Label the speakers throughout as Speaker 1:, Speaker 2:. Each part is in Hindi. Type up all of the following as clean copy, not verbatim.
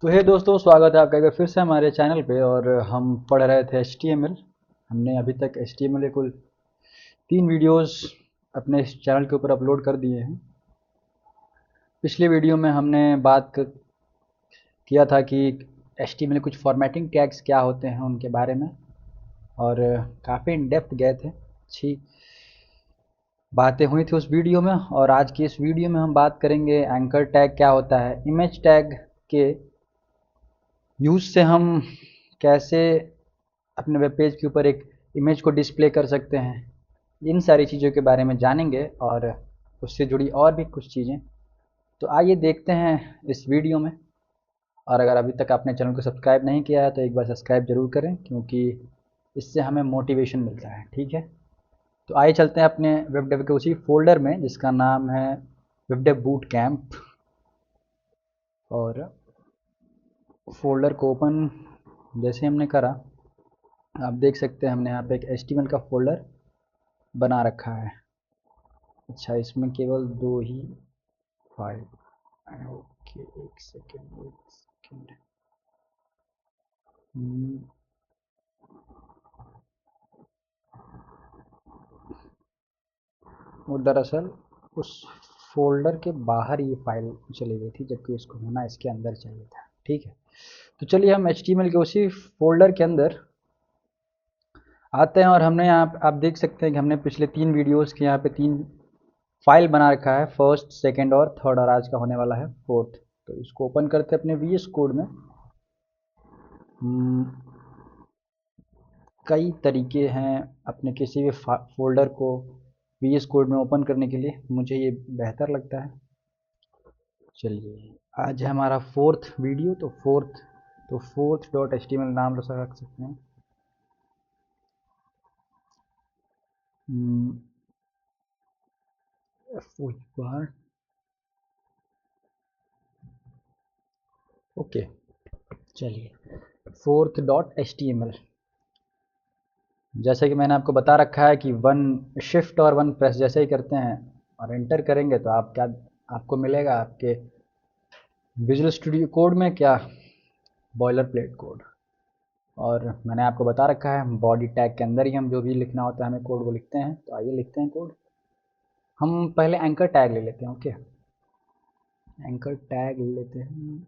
Speaker 1: तो हे दोस्तों, स्वागत है आपका एक बार फिर से हमारे चैनल पे। और हम पढ़ रहे थे HTML। हमने अभी तक HTML के कुल 3 वीडियोस अपने इस चैनल के ऊपर अपलोड कर दिए हैं। पिछले वीडियो में हमने किया था कि HTML कुछ फॉर्मेटिंग टैग्स क्या होते हैं उनके बारे में, और काफ़ी इन डेप्थ गए थे। अच्छी बातें हुई थी उस वीडियो में। और आज की इस वीडियो में हम बात करेंगे एंकर टैग क्या होता है, इमेज टैग के यूज़ से हम कैसे अपने वेब पेज के ऊपर एक इमेज को डिस्प्ले कर सकते हैं। इन सारी चीज़ों के बारे में जानेंगे और उससे जुड़ी और भी कुछ चीज़ें। तो आइए देखते हैं इस वीडियो में। और अगर अभी तक आपने चैनल को सब्सक्राइब नहीं किया है तो एक बार सब्सक्राइब ज़रूर करें, क्योंकि इससे हमें मोटिवेशन मिलता है। ठीक है, तो आइए चलते हैं अपने वेब डेव के उसी फोल्डर में जिसका नाम है वेब डेव बूट कैंप। और फोल्डर को ओपन जैसे हमने करा, आप देख सकते हैं हमने यहाँ पे एक HTML का फोल्डर बना रखा है। अच्छा, इसमें केवल 2 ही फाइल। ओके, एक सेकेंड। हम्म, वो दरअसल उस फोल्डर के बाहर ये फाइल चली गई थी, जबकि इसको होना इसके अंदर चाहिए था। ठीक है, तो चलिए हम HTML के उसी फोल्डर के अंदर आते हैं। और हमने यहाँ आप देख सकते हैं कि हमने पिछले 3 वीडियोस के यहाँ पे 3 फाइल बना रखा है, फर्स्ट, सेकंड और थर्ड, और आज का होने वाला है फोर्थ। तो इसको ओपन करते हैं अपने VS कोड में। कई तरीके हैं अपने किसी भी फोल्डर को VS कोड में ओपन करने के लिए, मुझे ये बेहतर लगता है। चलिए, आज है हमारा फोर्थ वीडियो, तो फोर्थ डॉट HTML नाम रख सकते हैं। बार ओके, चलिए फोर्थ डॉट HTML। जैसे कि मैंने आपको बता रखा है कि वन शिफ्ट और वन प्रेस जैसे ही करते हैं और एंटर करेंगे तो आप क्या आपको मिलेगा आपके विजुअल स्टूडियो कोड में, क्या बॉयलर प्लेट कोड। और मैंने आपको बता रखा है बॉडी टैग के अंदर ही हम जो भी लिखना होता है हमें कोड वो लिखते हैं। तो आइए लिखते हैं कोड। हम पहले एंकर टैग ले लेते हैं। ओके, एंकर टैग ले लेते हैं।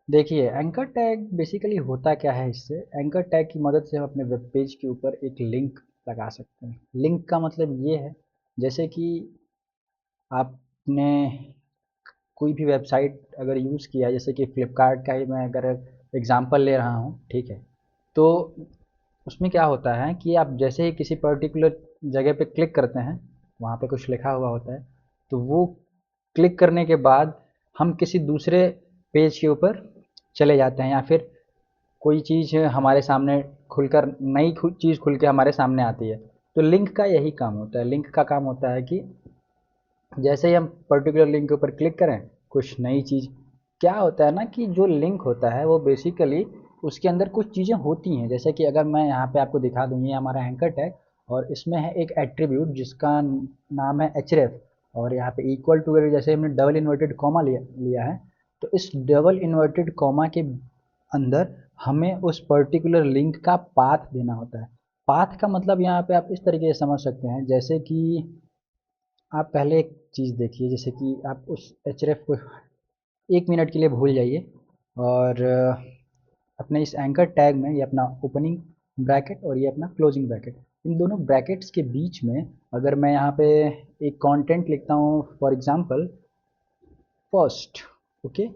Speaker 1: देखिए, एंकर टैग बेसिकली होता क्या है, इससे एंकर टैग की मदद से हम अपने वेब पेज के ऊपर एक लिंक लगा सकते हैं। लिंक का मतलब ये है, जैसे कि आपने कोई भी वेबसाइट अगर यूज़ किया, जैसे कि फ़्लिपकार्ट का ही मैं अगर एग्ज़ाम्पल ले रहा हूँ, ठीक है, तो उसमें क्या होता है कि आप जैसे ही किसी पर्टिकुलर जगह पे क्लिक करते हैं, वहाँ पे कुछ लिखा हुआ होता है, तो वो क्लिक करने के बाद हम किसी दूसरे पेज के ऊपर चले जाते हैं, या फिर कोई चीज़ हमारे सामने खुलकर नई चीज़ खुल के हमारे सामने आती है। तो लिंक का यही काम होता है। लिंक का काम होता है कि जैसे ही हम पर्टिकुलर लिंक के ऊपर क्लिक करें, कुछ नई चीज़, क्या होता है ना कि जो लिंक होता है वो बेसिकली उसके अंदर कुछ चीज़ें होती हैं। जैसे कि अगर मैं यहाँ पे आपको दिखा दूँ, ये हमारा एंकर टैग, और इसमें है एक एट्रीब्यूट जिसका नाम है href। और यहाँ पे इक्वल टू जैसे हमने डबल इन्वर्टेड कॉमा लिया है, तो इस डबल इन्वर्टेड कॉमा के अंदर हमें उस पर्टिकुलर लिंक का पाथ देना होता है। पाथ का मतलब यहाँ पे आप इस तरीके से समझ सकते हैं, जैसे कि आप पहले एक चीज़ देखिए, जैसे कि आप उस href को 1 मिनट के लिए भूल जाइए, और अपने इस एंकर टैग में ये अपना ओपनिंग ब्रैकेट और ये अपना क्लोजिंग ब्रैकेट, इन दोनों ब्रैकेट्स के बीच में अगर मैं यहाँ पे एक कंटेंट लिखता हूँ, for example first. Okay,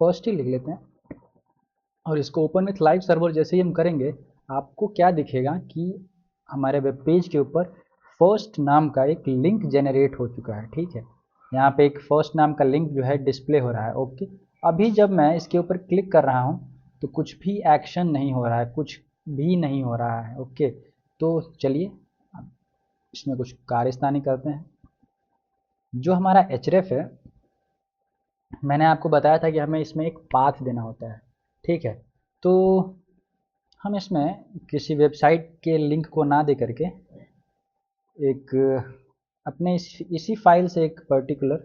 Speaker 1: first ही लिख लेते हैं, और इसको ओपन विथ लाइव सर्वर जैसे ही हम करेंगे, आपको क्या दिखेगा कि हमारे वेब पेज के ऊपर फर्स्ट नाम का एक लिंक जनरेट हो चुका है। ठीक है, यहाँ पे एक फर्स्ट नाम का लिंक जो है डिस्प्ले हो रहा है। ओके, अभी जब मैं इसके ऊपर क्लिक कर रहा हूँ तो कुछ भी एक्शन नहीं हो रहा है, कुछ भी नहीं हो रहा है। ओके, तो चलिए अब इसमें कुछ कार्यस्तानी करते हैं। जो हमारा href है, मैंने आपको बताया था कि हमें इसमें एक पाथ देना होता है। ठीक है, तो हम इसमें किसी वेबसाइट के लिंक को ना दे करके एक अपने इसी फाइल से एक पर्टिकुलर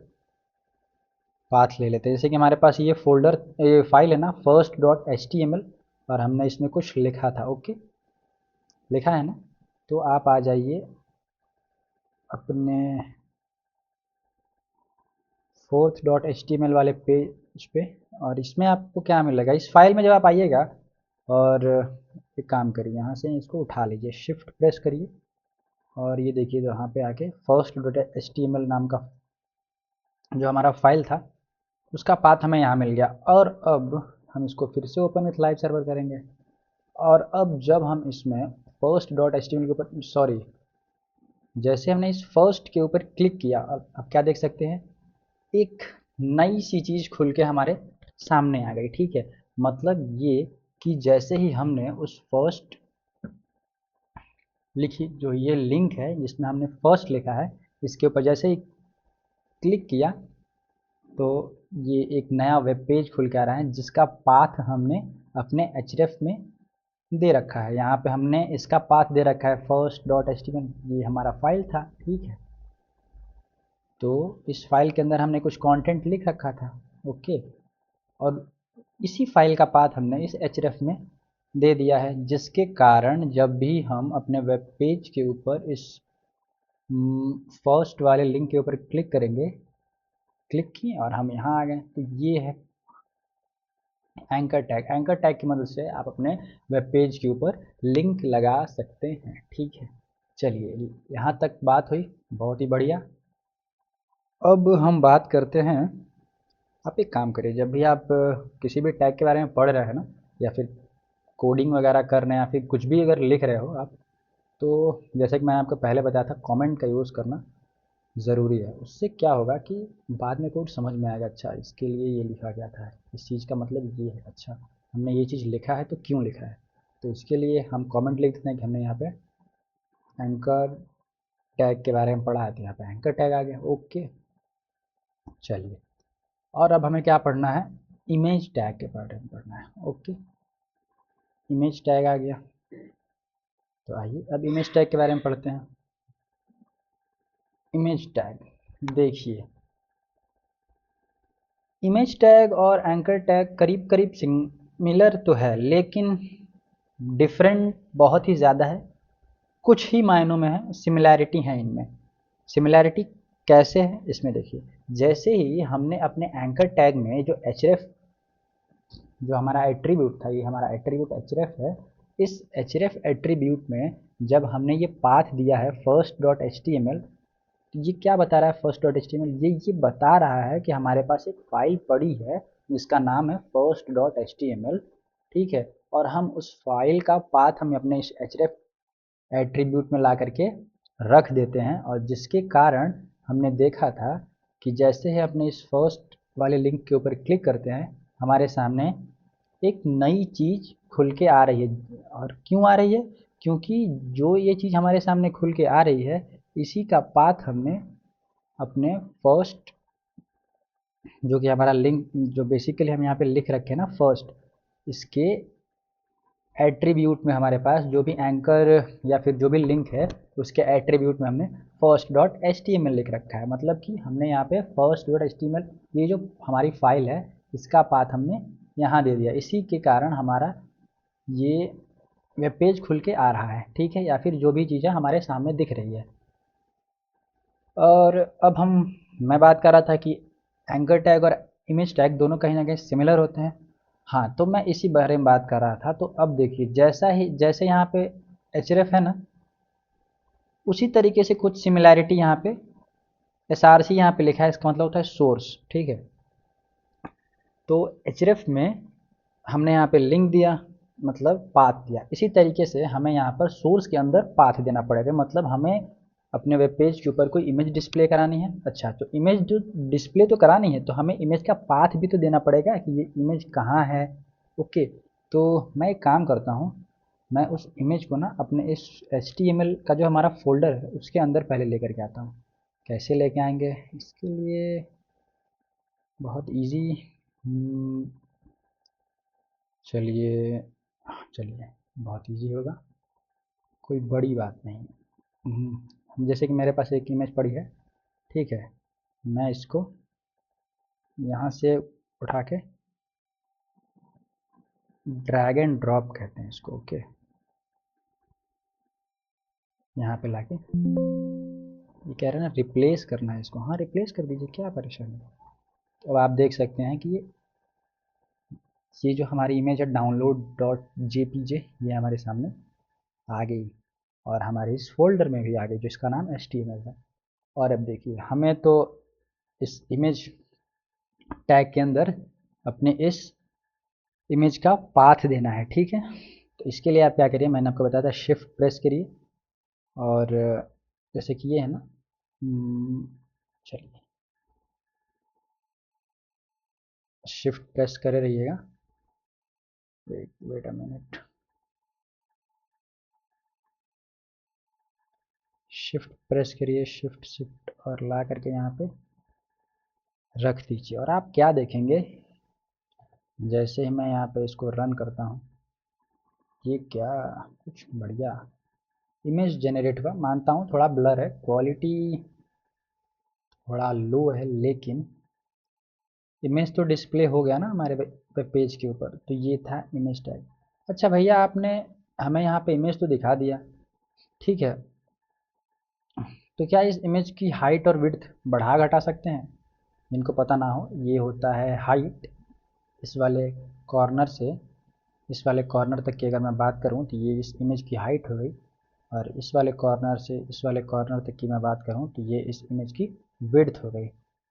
Speaker 1: पाथ ले लेते हैं। जैसे कि हमारे पास ये फोल्डर, ये फाइल है ना first dot H T M L, और हमने इसमें कुछ लिखा था। ओके, लिखा है ना? तो आप आ जाइए अपने fourth dot H T M L वाले पेज पे, और इसमें आपको क्या मिलेगा इस फाइल में जब आप आइएगा, और एक काम करिए, यहाँ से इसको उठा लीजिए, शिफ्ट प्रेस करिए, और ये देखिए यहाँ पे आके first dot H T M L नाम का जो हमारा फाइल था उसका पाथ हमें यहाँ मिल गया। और अब हम इसको फिर से ओपन विथ लाइव सर्वर करेंगे, और अब जब हम इसमें first dot H T M L के ऊपर, सॉरी, जैसे हमने इस फर्स्ट के ऊपर क्लिक किया, अब क्या देख सकते हैं, एक नई सी चीज़ खुल के हमारे सामने आ गई। ठीक है, मतलब ये कि जैसे ही हमने उस फर्स्ट लिखी, जो ये लिंक है जिसमें हमने फर्स्ट लिखा है, इसके ऊपर जैसे ही क्लिक किया तो ये एक नया वेब पेज खुल के आ रहा है जिसका पाथ हमने अपने एचरेफ में दे रखा है। यहाँ पे हमने इसका पाथ दे रखा है first dot H T M L, ये हमारा फाइल था। ठीक है, तो इस फाइल के अंदर हमने कुछ कंटेंट लिख रखा था। ओके, और इसी फाइल का पाथ हमने इस एचरेफ में दे दिया है, जिसके कारण जब भी हम अपने वेब पेज के ऊपर इस फर्स्ट वाले लिंक के ऊपर क्लिक करेंगे, क्लिक किए और हम यहाँ आ गए, तो ये है एंकर टैग। एंकर टैग की मदद से आप अपने वेब पेज के ऊपर लिंक लगा सकते हैं। ठीक है, चलिए यहाँ तक बात हुई, बहुत ही बढ़िया। अब हम बात करते हैं, आप एक काम करिए, जब भी आप किसी भी टैग के बारे में पढ़ रहे हैं ना, या फिर कोडिंग वगैरह कर रहे हैं, या फिर कुछ भी अगर लिख रहे हो आप, तो जैसे कि मैंने आपको पहले बताया था, कमेंट का यूज़ करना ज़रूरी है। उससे क्या होगा कि बाद में कोड समझ में आएगा, अच्छा इसके लिए ये लिखा गया था, इस चीज़ का मतलब ये है, अच्छा हमने ये चीज़ लिखा है तो क्यों लिखा है। तो इसके लिए हम कमेंट लिख देते हैं कि हमने यहाँ पे एंकर टैग के बारे में पढ़ा है, तो यहाँ पे एंकर टैग आ गया। ओके, चलिए, और अब हमें क्या पढ़ना है, इमेज टैग के बारे में पढ़ना है। ओके, इमेज टैग आ गया, तो आइए अब इमेज टैग के बारे में पढ़ते हैं। इमेज टैग देखिए, इमेज टैग और एंकर टैग करीब करीब सिमिलर तो है, लेकिन डिफरेंट बहुत ही ज़्यादा है। कुछ ही मायनों में है, सिमिलैरिटी है इनमें। सिमिलैरिटी कैसे है इसमें देखिए, जैसे ही हमने अपने एंकर टैग में जो एचरेफ, जो हमारा एट्रीब्यूट था, ये हमारा एट्रीब्यूट एचरेफ है, इस एचरेफ एट्रीब्यूट में जब हमने ये पाथ दिया है first dot H T M L, तो ये क्या बता रहा है first dot H T M L, ये बता रहा है कि हमारे पास एक फ़ाइल पड़ी है जिसका नाम है first dot H T M L. ठीक है, और हम उस फाइल का पाथ हम अपने इस एचरेफ एट्रीब्यूट में ला करके रख देते हैं, और जिसके कारण हमने देखा था कि जैसे ही अपने इस फर्स्ट वाले लिंक के ऊपर क्लिक करते हैं, हमारे सामने एक नई चीज़ खुल के आ रही है। और क्यों आ रही है, क्योंकि जो ये चीज़ हमारे सामने खुल के आ रही है, इसी का पाथ हमने अपने फर्स्ट, जो कि हमारा लिंक, जो बेसिकली हम यहाँ पे लिख रखे हैं ना फर्स्ट, इसके एट्रीब्यूट में हमारे पास जो भी एंकर या फिर जो भी लिंक है, उसके एट्रीब्यूट में हमने first dot H T M L लिख रखा है। मतलब कि हमने यहाँ पे first dot H T M L, ये जो हमारी फाइल है, इसका पाथ हमने यहाँ दे दिया। इसी के कारण हमारा ये वेब पेज खुल के आ रहा है। ठीक है, या फिर जो भी चीज़ें हमारे सामने दिख रही है। और अब मैं बात कर रहा था कि एंकर टैग और इमेज टैग दोनों कहीं ना कहीं सिमिलर होते हैं। हाँ, तो मैं इसी बारे में बात कर रहा था। तो अब देखिए, जैसे यहाँ पे एचरेफ है ना, उसी तरीके से कुछ सिमिलैरिटी यहाँ पे एस आर सी यहाँ पे लिखा है, इसका मतलब होता है सोर्स। ठीक है, तो एचरेफ में हमने यहाँ पे लिंक दिया, मतलब पाथ दिया। इसी तरीके से हमें यहाँ पर सोर्स के अंदर पाथ देना पड़ेगा, मतलब हमें अपने वेब पेज के ऊपर कोई इमेज डिस्प्ले करानी है। अच्छा, तो इमेज जो डिस्प्ले तो करानी है, तो हमें इमेज का पाथ भी तो देना पड़ेगा कि ये इमेज कहाँ है। ओके, तो मैं एक काम करता हूँ, मैं उस इमेज को ना अपने इस एच टी एम एल का जो हमारा फोल्डर है उसके अंदर पहले लेकर के आता हूँ। कैसे लेके आएंगे इसके लिए, बहुत ईजी। चलिए, चलिए, बहुत इजी होगा, कोई बड़ी बात नहीं। जैसे कि मेरे पास एक इमेज पड़ी है। ठीक है, मैं इसको यहाँ से उठा के ड्रैग एंड ड्रॉप कहते हैं इसको। ओके, यहाँ पे लाके ये कह रहे हैं ना रिप्लेस करना है इसको। हाँ रिप्लेस कर दीजिए, क्या परेशानी है। तो अब आप देख सकते हैं कि ये जो हमारी इमेज है डाउनलोड डॉट जेपीजे ये हमारे सामने आ गई, और हमारे इस फोल्डर में भी आ गई, जो इसका नाम HTML है। और अब देखिए हमें तो इस इमेज टैग के अंदर अपने इस इमेज का पाथ देना है, ठीक है। तो इसके लिए आप क्या करिए, मैंने आपको बताया था शिफ्ट प्रेस करिए, और जैसे कि ये है ना, चलिए शिफ्ट प्रेस करे रहिएगा। Wait wait a minute, shift press करिए, शिफ्ट शिफ्ट और ला करके यहाँ पे रख दीजिए। और आप क्या देखेंगे, जैसे ही मैं यहाँ पे इसको रन करता हूँ, ये क्या कुछ बढ़िया इमेज जनरेट हुआ। मानता हूँ थोड़ा ब्लर है, क्वालिटी थोड़ा लो है, लेकिन इमेज तो डिस्प्ले हो गया ना हमारे वेब पेज के ऊपर। तो ये था इमेज टैग। अच्छा भैया, आपने हमें यहाँ पे इमेज तो दिखा दिया, ठीक है। तो क्या इस इमेज की हाइट और विड्थ बढ़ा घटा सकते हैं? जिनको पता ना हो, ये होता है हाइट। इस वाले कॉर्नर से इस वाले कॉर्नर तक की अगर मैं बात करूँ तो ये इस इमेज की हाइट हो गई, और इस वाले कॉर्नर से इस वाले कॉर्नर तक की मैं बात करूँ तो ये इस इमेज की विड्थ हो गई।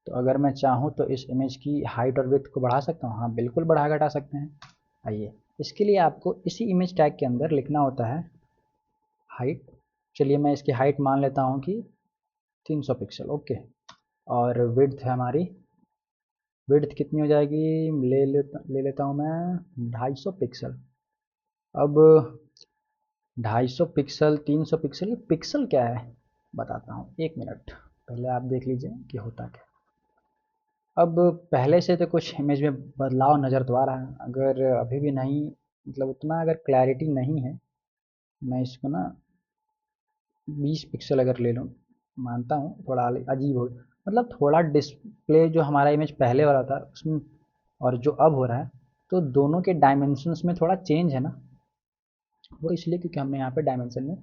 Speaker 1: तो अगर मैं चाहूँ तो इस इमेज की हाइट और विड्थ को बढ़ा सकता हूँ। हाँ बिल्कुल बढ़ा घटा सकते हैं। आइए, इसके लिए आपको इसी इमेज टैग के अंदर लिखना होता है हाइट। चलिए मैं इसकी हाइट मान लेता हूँ कि 300 पिक्सल। ओके, और विड्थ है हमारी, विड्थ कितनी हो जाएगी, ले लेता हूँ मैं 250 पिक्सल। अब 250 पिक्सल 300 पिक्सल, ये पिक्सल क्या है बताता हूँ, एक मिनट पहले आप देख लीजिए कि होता क्या। अब पहले से तो कुछ इमेज में बदलाव नज़र तो आ रहा है, अगर अभी भी नहीं, मतलब उतना अगर क्लैरिटी नहीं है, मैं इसको ना 20 पिक्सल अगर ले लूँ, मानता हूँ थोड़ा अजीब हो, मतलब थोड़ा डिस्प्ले जो हमारा इमेज पहले वाला था उसमें और जो अब हो रहा है, तो दोनों के डायमेंशंस में थोड़ा चेंज है ना। वो इसलिए क्योंकि हमने यहाँ पे डायमेंशन में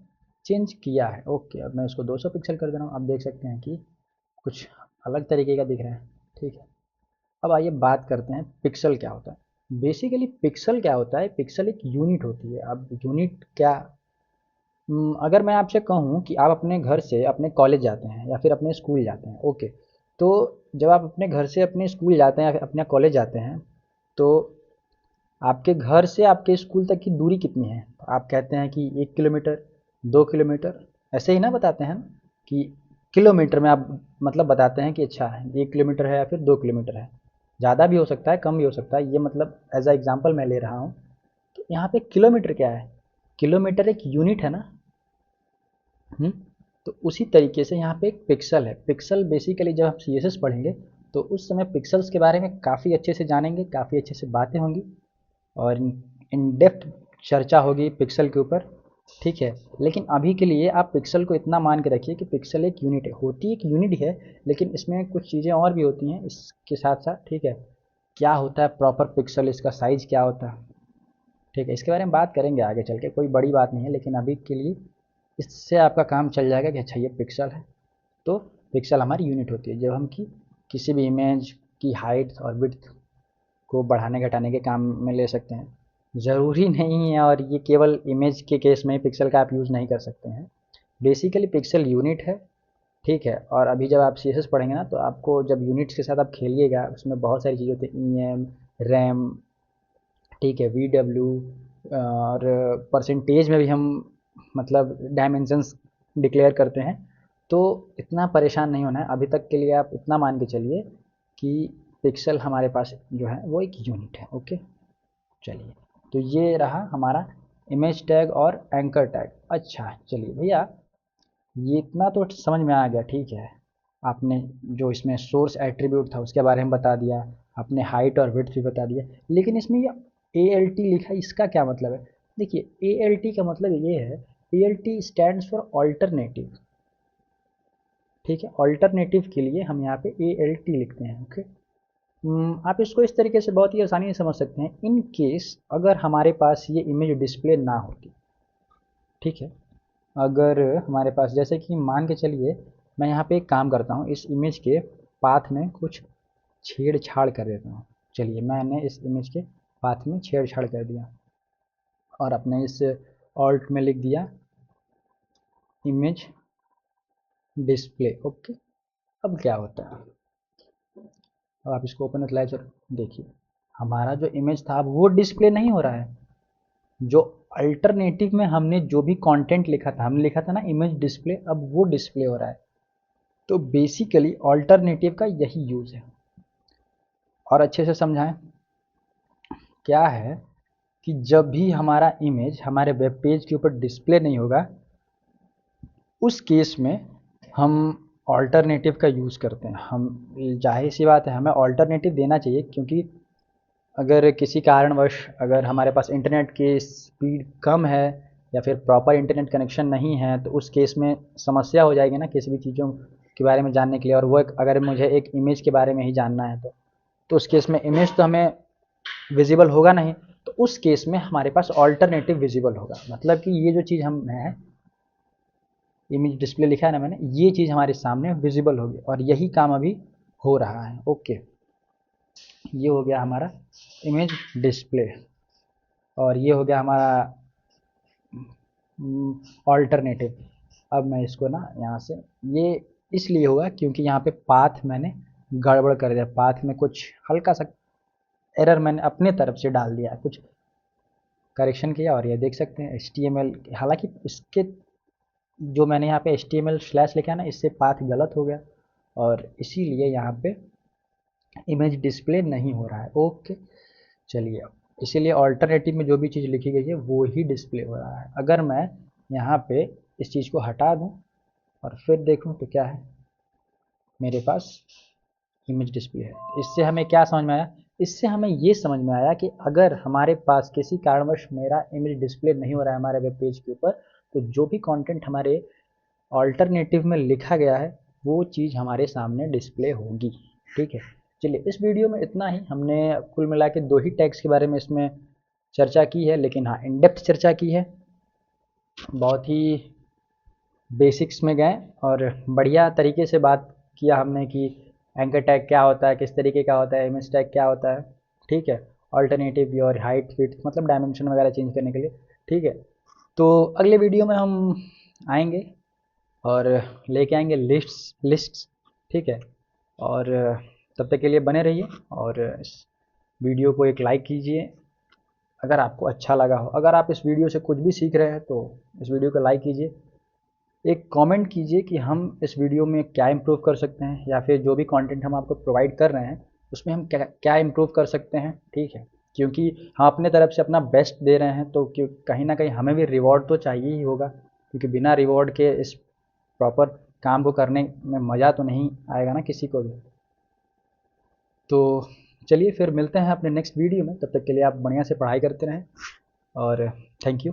Speaker 1: चेंज किया है। ओके, अब मैं इसको 200 पिक्सल कर दे रहा हूँ। आप देख सकते हैं कि कुछ अलग तरीके का दिख रहा है, ठीक है। अब आइए बात करते हैं पिक्सल क्या होता है। बेसिकली पिक्सल क्या होता है, पिक्सल एक यूनिट होती है। अब यूनिट क्या, अगर मैं आपसे कहूँ कि आप अपने घर से अपने कॉलेज जाते हैं या फिर अपने स्कूल जाते हैं, ओके, तो जब आप अपने घर से अपने स्कूल जाते हैं या फिर अपने कॉलेज जाते हैं, तो आपके घर से आपके स्कूल तक की दूरी कितनी है? आप कहते हैं कि 1 किलोमीटर, 2 किलोमीटर, ऐसे ही ना बताते हैं कि किलोमीटर में आप मतलब बताते हैं कि अच्छा 1 किलोमीटर है या फिर 2 किलोमीटर है। ज़्यादा भी हो सकता है, कम भी हो सकता है, ये मतलब एज अ एग्जाम्पल मैं ले रहा हूँ। तो यहाँ पे किलोमीटर क्या है, किलोमीटर एक यूनिट है ना। हम्म, तो उसी तरीके से यहाँ पे एक पिक्सल है। पिक्सल बेसिकली जब आप CSS पढ़ेंगे तो उस समय पिक्सल्स के बारे में काफ़ी अच्छे से जानेंगे, काफ़ी अच्छे से बातें होंगी, और इन डेप्थ चर्चा होगी पिक्सल के ऊपर, ठीक है। लेकिन अभी के लिए आप पिक्सल को इतना मान के रखिए कि पिक्सल एक यूनिट है, होती एक यूनिट है, लेकिन इसमें कुछ चीज़ें और भी होती हैं इसके साथ साथ, ठीक है। क्या होता है प्रॉपर पिक्सल, इसका साइज़ क्या होता है, ठीक है, इसके बारे में बात करेंगे आगे चल के, कोई बड़ी बात नहीं है। लेकिन अभी के लिए इससे आपका काम चल जाएगा कि अच्छा ये पिक्सल है। तो पिक्सल हमारी यूनिट होती है जब हम किसी भी इमेज की हाइट और विड्थ को बढ़ाने घटाने के काम में ले सकते हैं। ज़रूरी नहीं है, और ये केवल इमेज के केस में पिक्सल का आप यूज़ नहीं कर सकते हैं। बेसिकली पिक्सल यूनिट है, ठीक है। और अभी जब आप CSS पढ़ेंगे ना, तो आपको जब यूनिट्स के साथ आप खेलिएगा, उसमें बहुत सारी चीज़ें होती हैं, EM, रैम, ठीक है, VW, और परसेंटेज में भी हम मतलब डायमेंशंस डिक्लेयर करते हैं। तो इतना परेशान नहीं होना है, अभी तक के लिए आप इतना मान के चलिए कि पिक्सल हमारे पास जो है वो एक यूनिट है। ओके, चलिए, तो ये रहा हमारा इमेज टैग और एंकर टैग। अच्छा चलिए भैया, ये इतना तो समझ में आ गया, ठीक है। आपने जो इसमें सोर्स एट्रीब्यूट था उसके बारे में बता दिया, आपने हाइट और विड्थ भी बता दिया, लेकिन इसमें ये ALT लिखा है, इसका क्या मतलब है? देखिए ALT का मतलब ये है, ALT स्टैंड्स फॉर ऑल्टरनेटिव, ठीक है। ऑल्टरनेटिव के लिए हम यहाँ पे ALT लिखते हैं। ओके, आप इसको इस तरीके से बहुत ही आसानी से समझ सकते हैं। इन केस अगर हमारे पास ये इमेज डिस्प्ले ना होती, ठीक है, अगर हमारे पास, जैसे कि मान के चलिए मैं यहाँ पे एक काम करता हूँ, इस इमेज के पाथ में कुछ छेड़छाड़ कर देता हूँ। चलिए मैंने इस इमेज के पाथ में छेड़छाड़ कर दिया और अपने इस ऑल्ट में लिख दिया इमेज डिस्प्ले। ओके, अब क्या होता है, अब आप इसको ओपन चलाए, चलो देखिए हमारा जो इमेज था अब वो डिस्प्ले नहीं हो रहा है। जो अल्टरनेटिव में हमने जो भी कंटेंट लिखा था, हमने लिखा था ना इमेज डिस्प्ले, अब वो डिस्प्ले हो रहा है। तो बेसिकली अल्टरनेटिव का यही यूज़ है। और अच्छे से समझाएं, क्या है कि जब भी हमारा इमेज हमारे वेब पेज के ऊपर डिस्प्ले नहीं होगा, उस केस में हम अल्टरनेटिव का यूज़ करते हैं। हम, जाहिर सी बात है, हमें अल्टरनेटिव देना चाहिए, क्योंकि अगर किसी कारणवश अगर हमारे पास इंटरनेट की स्पीड कम है या फिर प्रॉपर इंटरनेट कनेक्शन नहीं है, तो उस केस में समस्या हो जाएगी ना किसी भी चीज़ों के बारे में जानने के लिए। और वो अगर मुझे एक इमेज के बारे में ही जानना है तो उस केस में इमेज तो हमें विजिबल होगा नहीं, तो उस केस में हमारे पास ऑल्टरनेटिव विजिबल होगा। मतलब कि ये जो चीज़ हम है, इमेज डिस्प्ले लिखा है ना मैंने, ये चीज़ हमारे सामने विजिबल होगी, और यही काम अभी हो रहा है। ओके, ये हो गया हमारा इमेज डिस्प्ले, और ये हो गया हमारा ऑल्टरनेटिव। अब मैं इसको ना यहाँ से, ये इसलिए हुआ क्योंकि यहाँ पे पाथ मैंने गड़बड़ कर दिया, पाथ में कुछ हल्का सा एरर मैंने अपने तरफ से डाल दिया, कुछ करेक्शन किया, और ये देख सकते हैं HTML, हालांकि इसके जो मैंने यहाँ पे HTML स्लैश लिखा है ना, इससे पाथ गलत हो गया और इसीलिए यहाँ पे इमेज डिस्प्ले नहीं हो रहा है। ओके, चलिए, इसीलिए ऑल्टरनेटिव में जो भी चीज़ लिखी गई है वो ही डिस्प्ले हो रहा है। अगर मैं यहाँ पे इस चीज़ को हटा दूँ और फिर देखूँ तो क्या है, मेरे पास इमेज डिस्प्ले है। इससे हमें क्या समझ में आया, इससे हमें ये समझ में आया कि अगर हमारे पास किसी कारणवश मेरा इमेज डिस्प्ले नहीं हो रहा है हमारे वेब पेज के ऊपर, तो जो भी कंटेंट हमारे ऑल्टरनेटिव में लिखा गया है वो चीज़ हमारे सामने डिस्प्ले होगी। ठीक है, चलिए इस वीडियो में इतना ही। हमने कुल मिला के 2 ही टैग्स के बारे में इसमें चर्चा की है, लेकिन हाँ इन डेप्थ चर्चा की है, बहुत ही बेसिक्स में गए और बढ़िया तरीके से बात किया हमने कि एंकर टैग क्या होता है, किस तरीके का होता है, इमेज टैग क्या होता है। ठीक है, ऑल्टरनेटिव और हाइट फिट मतलब डायमेंशन वगैरह चेंज करने के लिए। ठीक है, तो अगले वीडियो में हम आएंगे और लेके आएंगे लिस्ट्स। ठीक है, और तब तक के लिए बने रहिए और इस वीडियो को एक लाइक कीजिए अगर आपको अच्छा लगा हो। अगर आप इस वीडियो से कुछ भी सीख रहे हैं तो इस वीडियो को लाइक कीजिए, एक कमेंट कीजिए कि हम इस वीडियो में क्या इम्प्रूव कर सकते हैं, या फिर जो भी कंटेंट हम आपको प्रोवाइड कर रहे हैं उसमें हम क्या क्या इम्प्रूव कर सकते हैं। ठीक है, क्योंकि हम अपने तरफ से अपना बेस्ट दे रहे हैं, तो क्यों कहीं ना कहीं हमें भी रिवॉर्ड तो चाहिए ही होगा, क्योंकि बिना रिवॉर्ड के इस प्रॉपर काम को करने में मज़ा तो नहीं आएगा ना किसी को भी। तो चलिए फिर मिलते हैं अपने नेक्स्ट वीडियो में, तब तक के लिए आप बढ़िया से पढ़ाई करते रहें और थैंक यू।